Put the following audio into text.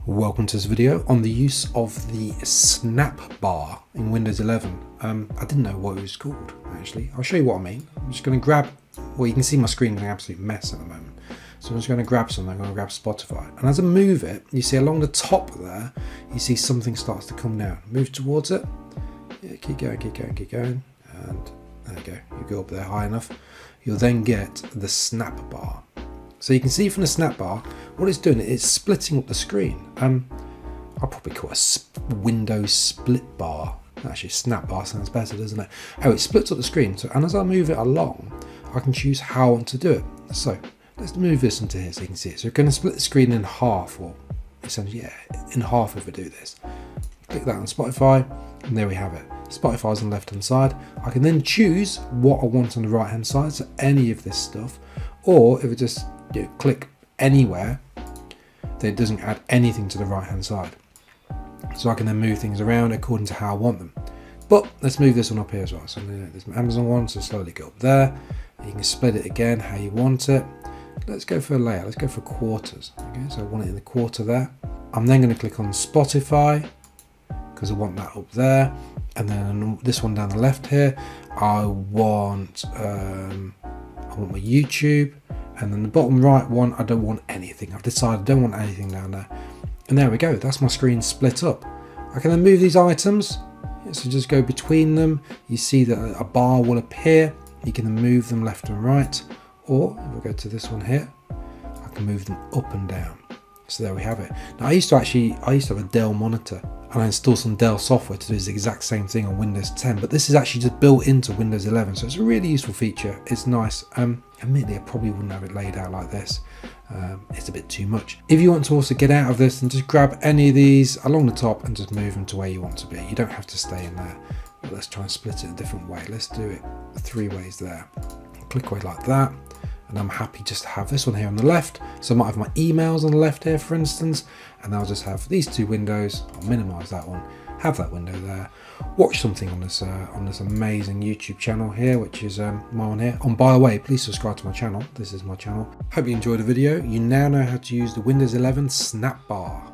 Welcome to this video on the use of the snap bar in Windows 11. I didn't know what it was called actually. I'll show you what I mean. I'm just going to grab, well, you can see my screen is an absolute mess at the moment. So I'm just going to grab something. I'm going to grab Spotify, and as I move it, you see along the top there, you see something starts to come down. Move towards it. Yeah, keep going, keep going, keep going, and there you go. You go up there high enough, you'll then get the snap bar. So you can see from the snap bar, what it's doing, it's splitting up the screen. I'll probably call it a Windows split bar. Actually, snap bar sounds better, doesn't it? Oh, it splits up the screen. So, and as I move it along, I can choose how I want to do it. So let's move this into here so you can see it. So we're going to split the screen in half, or essentially, yeah, in half if we do this. Click that on Spotify, and there we have it. Spotify's on the left hand side. I can then choose what I want on the right hand side, so any of this stuff, or if it just click anywhere, then it doesn't add anything to the right hand side. So I can then move things around according to how I want them. But let's move this one up here as well. So there's my Amazon one, so slowly go up there. You can split it again how you want it. Let's go for a layout. Let's go for quarters. Okay, so I want it in the quarter there. I'm then going to click on Spotify because I want that up there. And then this one down the left here, I want my YouTube. And then the bottom right one, I don't want anything. I've decided I don't want anything down there. And there we go, that's my screen split up. I can then move these items. So just go between them. You see that a bar will appear. You can then move them left and right. Or if we go to this one here, I can move them up and down. So there we have it. Now I used to have a Dell monitor, and I installed some Dell software to do the exact same thing on Windows 10, but this is actually just built into Windows 11, so it's a really useful feature. It's nice. Admittedly, I probably wouldn't have it laid out like this. It's a bit too much. If you want to also get out of this, then just grab any of these along the top and just move them to where you want to be. You don't have to stay in there. But let's try and split it a different way. Let's do it 3 ways there. Click away like that. And I'm happy just to have this one here on the left. So I might have my emails on the left here, for instance, and I'll just have these 2 windows. I'll minimize that one, have that window there, watch something on this amazing YouTube channel here, which is my one here. And by the way, please subscribe to my channel. This is my channel. Hope you enjoyed the video. You now know how to use the Windows 11 snap bar.